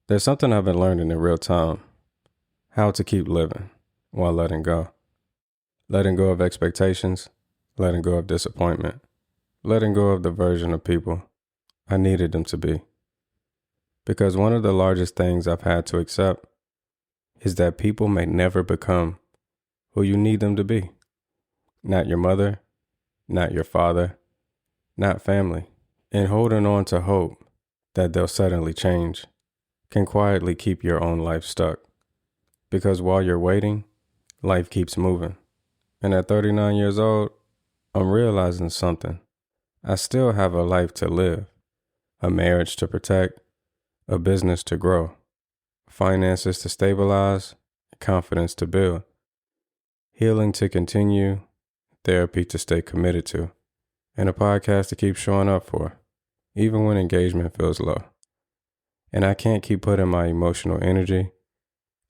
There's something I've been learning in real time: how to keep living while letting go. Letting go of expectations, letting go of disappointment, letting go of the version of people I needed them to be. Because one of the largest things I've had to accept is that people may never become who you need them to be. Not your mother, not your father, not family. And holding on to hope that they'll suddenly change can quietly keep your own life stuck. Because while you're waiting, life keeps moving. And at 39 years old, I'm realizing something. I still have a life to live, a marriage to protect, a business to grow, finances to stabilize, confidence to build, healing to continue, therapy to stay committed to, and a podcast to keep showing up for, even when engagement feels low. And I can't keep putting my emotional energy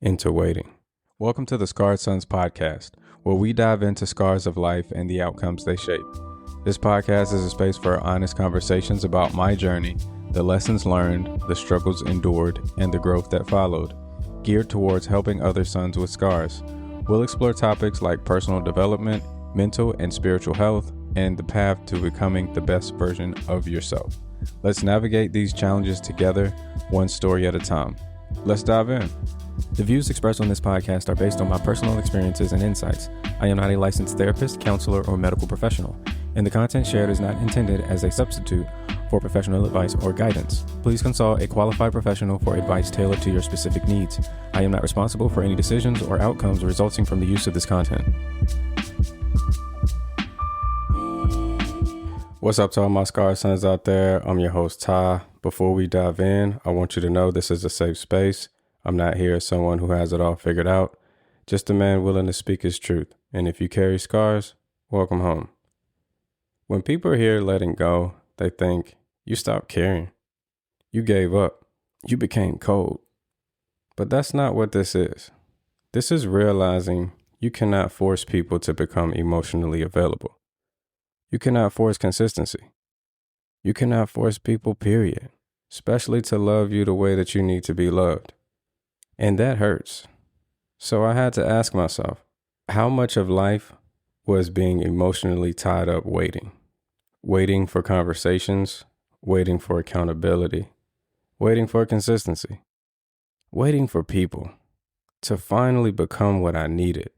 into waiting. Welcome to the Scarred Sons podcast, where we dive into scars of life and the outcomes they shape. This podcast is a space for honest conversations about my journey, the lessons learned, the struggles endured, and the growth that followed, geared towards helping other sons with scars. We'll explore topics like personal development, mental and spiritual health, and the path to becoming the best version of yourself. Let's navigate these challenges together, one story at a time. Let's dive in. The views expressed on this podcast are based on my personal experiences and insights. I am not a licensed therapist, counselor, or medical professional, and the content shared is not intended as a substitute for professional advice or guidance. Please consult a qualified professional for advice tailored to your specific needs. I am not responsible for any decisions or outcomes resulting from the use of this content. What's up to all my Scar Sons out there? I'm your host, Ty. Before we dive in, I want you to know this is a safe space. I'm not here as someone who has it all figured out, just a man willing to speak his truth. And if you carry scars, welcome home. When people hear letting go, they think you stopped caring. You gave up. You became cold. But that's not what this is. This is realizing you cannot force people to become emotionally available. You cannot force consistency. You cannot force people, period, especially to love you the way that you need to be loved. And that hurts. So I had to ask myself, how much of life was being emotionally tied up waiting? Waiting for conversations, waiting for accountability, waiting for consistency, waiting for people to finally become what I needed.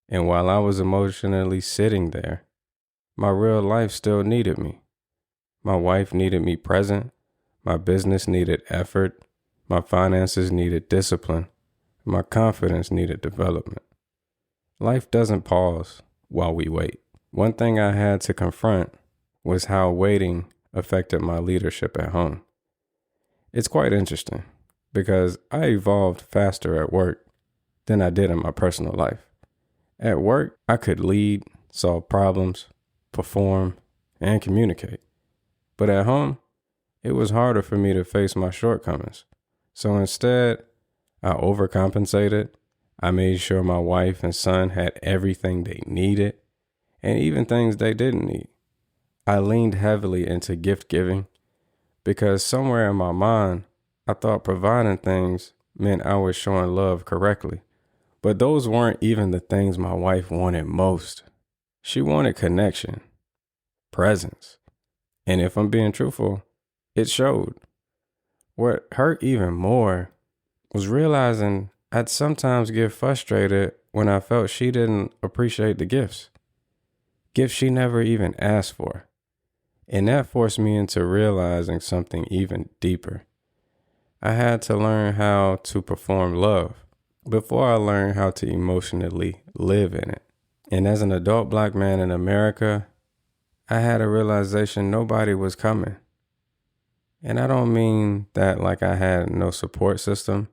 And while I was emotionally sitting there, my real life still needed me. My wife needed me present. My business needed effort. My finances needed discipline. My confidence needed development. Life doesn't pause while we wait. One thing I had to confront was how waiting affected my leadership at home. It's quite interesting because I evolved faster at work than I did in my personal life. At work, I could lead, solve problems, perform, and communicate. But at home, it was harder for me to face my shortcomings. So instead, I overcompensated. I made sure my wife and son had everything they needed, and even things they didn't need. I leaned heavily into gift giving because somewhere in my mind, I thought providing things meant I was showing love correctly. But those weren't even the things my wife wanted most. She wanted connection, presence. And if I'm being truthful, it showed. What hurt even more was realizing I'd sometimes get frustrated when I felt she didn't appreciate the gifts she never even asked for. And that forced me into realizing something even deeper. I had to learn how to perform love before I learned how to emotionally live in it. And as an adult Black man in America, I had a realization nobody was coming. And I don't mean that like I had no support system.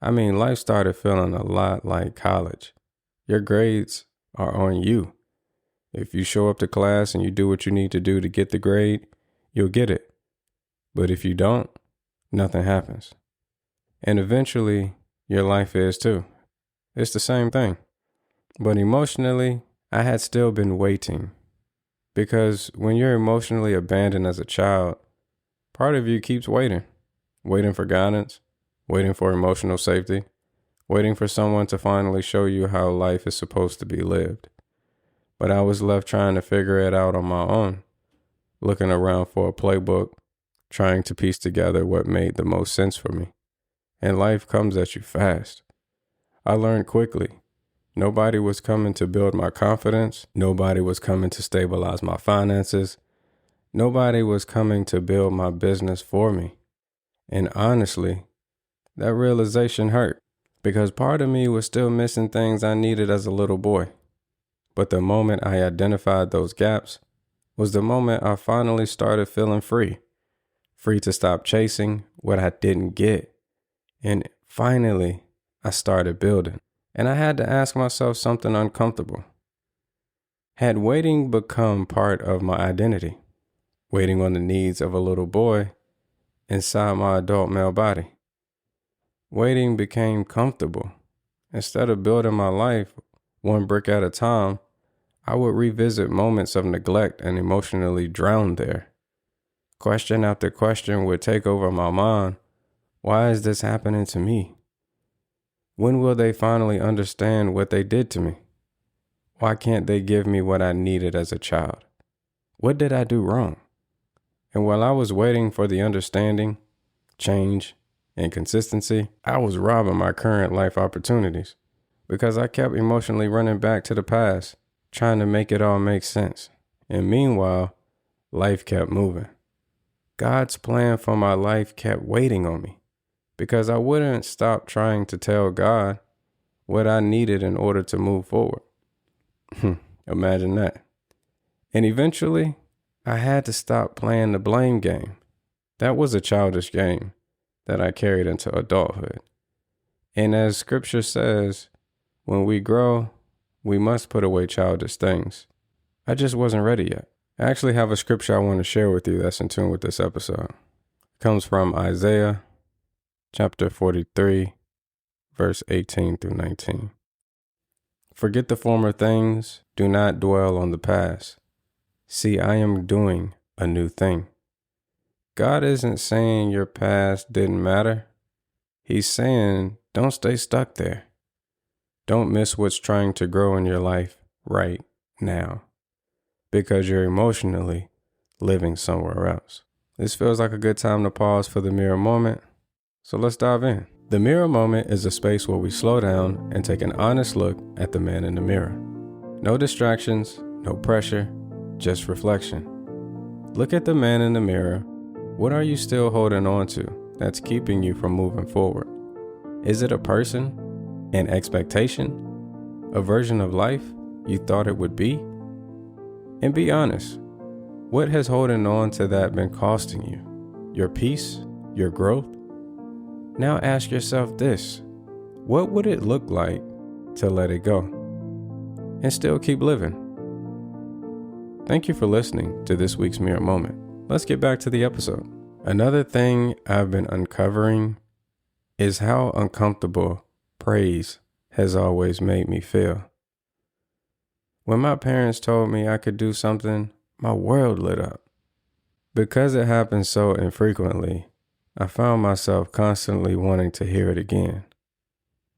I mean, life started feeling a lot like college. Your grades are on you. If you show up to class and you do what you need to do to get the grade, you'll get it. But if you don't, nothing happens. And eventually, your life is too. It's the same thing. But emotionally, I had still been waiting. Because when you're emotionally abandoned as a child, part of you keeps waiting for guidance, waiting for emotional safety, waiting for someone to finally show you how life is supposed to be lived. But I was left trying to figure it out on my own, looking around for a playbook, trying to piece together what made the most sense for me. And life comes at you fast. I learned quickly. Nobody was coming to build my confidence. Nobody was coming to stabilize my finances. Nobody was coming to build my business for me. And honestly, that realization hurt because part of me was still missing things I needed as a little boy. But the moment I identified those gaps was the moment I finally started feeling free. Free to stop chasing what I didn't get. And finally, I started building. And I had to ask myself something uncomfortable. Had waiting become part of my identity? Waiting on the needs of a little boy inside my adult male body. Waiting became comfortable. Instead of building my life one brick at a time, I would revisit moments of neglect and emotionally drown there. Question after question would take over my mind. Why is this happening to me? When will they finally understand what they did to me? Why can't they give me what I needed as a child? What did I do wrong? And while I was waiting for the understanding, change, and consistency, I was robbing my current life opportunities because I kept emotionally running back to the past, trying to make it all make sense. And meanwhile, life kept moving. God's plan for my life kept waiting on me because I wouldn't stop trying to tell God what I needed in order to move forward. Imagine that. And eventually, I had to stop playing the blame game. That was a childish game that I carried into adulthood. And as scripture says, when we grow, we must put away childish things. I just wasn't ready yet. I actually have a scripture I want to share with you that's in tune with this episode. It comes from Isaiah chapter 43, verse 18 through 19. Forget the former things, do not dwell on the past. See, I am doing a new thing. God isn't saying your past didn't matter. He's saying don't stay stuck there. Don't miss what's trying to grow in your life right now because you're emotionally living somewhere else. This feels like a good time to pause for the mirror moment. So let's dive in. The mirror moment is a space where we slow down and take an honest look at the man in the mirror. No distractions, no pressure, just reflection. Look at the man in the mirror. What are you still holding on to that's keeping you from moving forward? Is it a person, an expectation, a version of life you thought it would be? And be honest, what has holding on to that been costing you? Your peace? Your growth? Now ask yourself this: what would it look like to let it go and still keep living? Thank you for listening to this week's Mirror Moment. Let's get back to the episode. Another thing I've been uncovering is how uncomfortable praise has always made me feel. When my parents told me I could do something, my world lit up. Because it happened so infrequently, I found myself constantly wanting to hear it again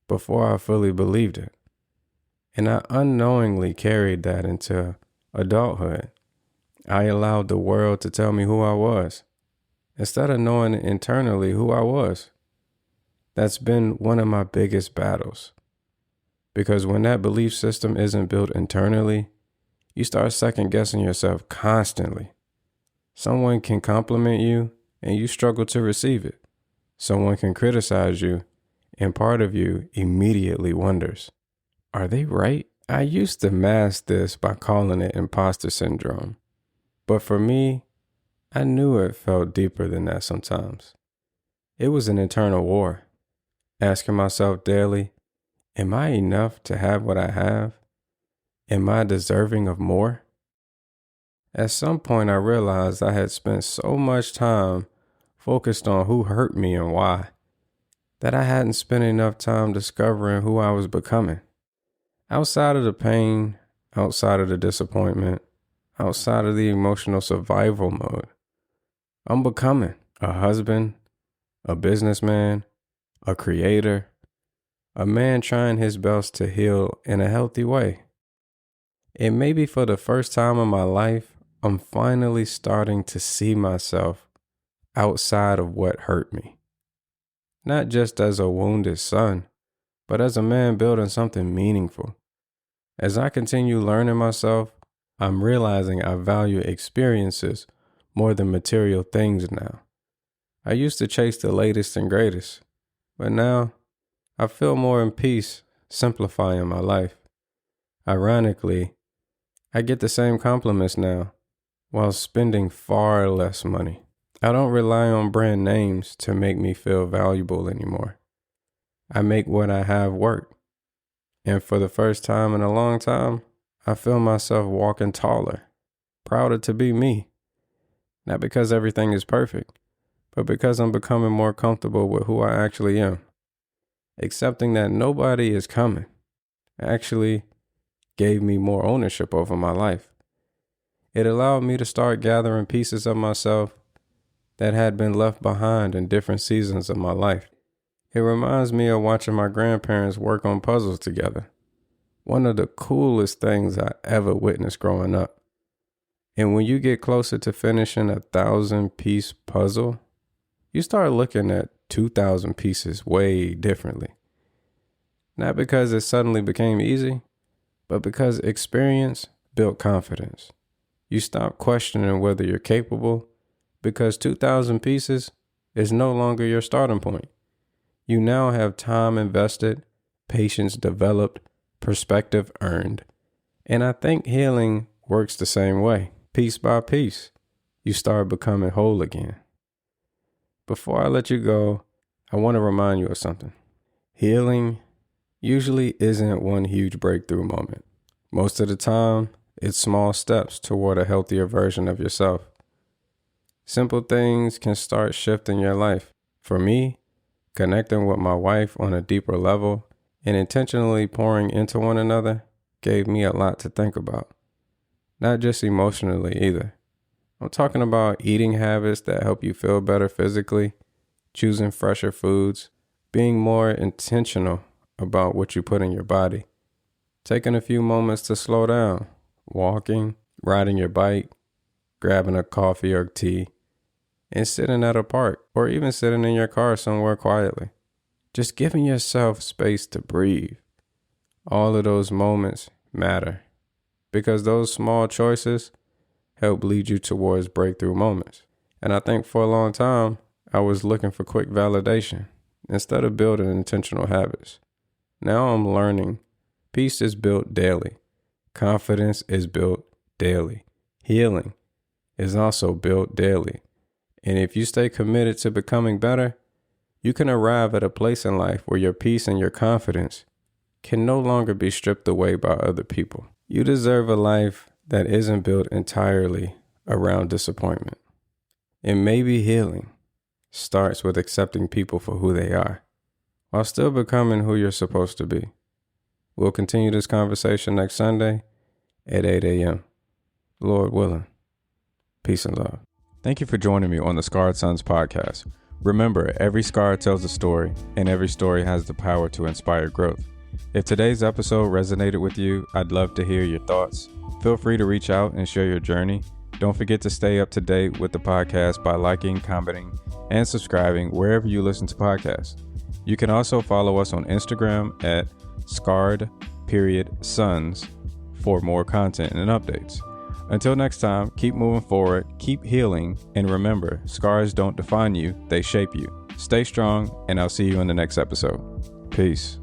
before I fully believed it. And I unknowingly carried that into adulthood. I allowed the world to tell me who I was instead of knowing internally who I was. That's been one of my biggest battles. Because when that belief system isn't built internally, you start second guessing yourself constantly. Someone can compliment you and you struggle to receive it. Someone can criticize you and part of you immediately wonders, are they right? I used to mask this by calling it imposter syndrome. But for me, I knew it felt deeper than that sometimes. It was an internal war, asking myself daily, am I enough to have what I have? Am I deserving of more? At some point, I realized I had spent so much time focused on who hurt me and why, that I hadn't spent enough time discovering who I was becoming. Outside of the pain, outside of the disappointment, outside of the emotional survival mode, I'm becoming a husband, a businessman, a creator, a man trying his best to heal in a healthy way. And maybe for the first time in my life, I'm finally starting to see myself outside of what hurt me. Not just as a wounded son, but as a man building something meaningful. As I continue learning myself, I'm realizing I value experiences more than material things now. I used to chase the latest and greatest, but now I feel more in peace, simplifying my life. Ironically, I get the same compliments now while spending far less money. I don't rely on brand names to make me feel valuable anymore. I make what I have work. And for the first time in a long time, I feel myself walking taller, prouder to be me. Not because everything is perfect, but because I'm becoming more comfortable with who I actually am. Accepting that nobody is coming actually gave me more ownership over my life. It allowed me to start gathering pieces of myself that had been left behind in different seasons of my life. It reminds me of watching my grandparents work on puzzles together. One of the coolest things I ever witnessed growing up. And when you get closer to finishing a 1,000-piece puzzle, you start looking at 2,000 pieces way differently. Not because it suddenly became easy, but because experience built confidence. You stop questioning whether you're capable because 2,000 pieces is no longer your starting point. You now have time invested, patience developed, perspective earned. And I think healing works the same way. Piece by piece, you start becoming whole again. Before I let you go, I want to remind you of something. Healing usually isn't one huge breakthrough moment. Most of the time, it's small steps toward a healthier version of yourself. Simple things can start shifting your life. For me, connecting with my wife on a deeper level and intentionally pouring into one another gave me a lot to think about. Not just emotionally either. I'm talking about eating habits that help you feel better physically, choosing fresher foods, being more intentional about what you put in your body, taking a few moments to slow down, walking, riding your bike, grabbing a coffee or tea, and sitting at a park or even sitting in your car somewhere quietly. Just giving yourself space to breathe. All of those moments matter because those small choices help lead you towards breakthrough moments. And I think for a long time, I was looking for quick validation instead of building intentional habits. Now I'm learning peace is built daily. Confidence is built daily. Healing is also built daily. And if you stay committed to becoming better, you can arrive at a place in life where your peace and your confidence can no longer be stripped away by other people. You deserve a life that isn't built entirely around disappointment. And maybe healing starts with accepting people for who they are, while still becoming who you're supposed to be. We'll continue this conversation next Sunday at 8 a.m. Lord willing. Peace and love. Thank you for joining me on the Scarred Sons podcast. Remember, every scar tells a story, and every story has the power to inspire growth. If today's episode resonated with you, I'd love to hear your thoughts. Feel free to reach out and share your journey. Don't forget to stay up to date with the podcast by liking, commenting, and subscribing wherever you listen to podcasts. You can also follow us on Instagram at scarred.sons for more content and updates. Until next time, keep moving forward, keep healing, and remember, scars don't define you, they shape you. Stay strong, and I'll see you in the next episode. Peace.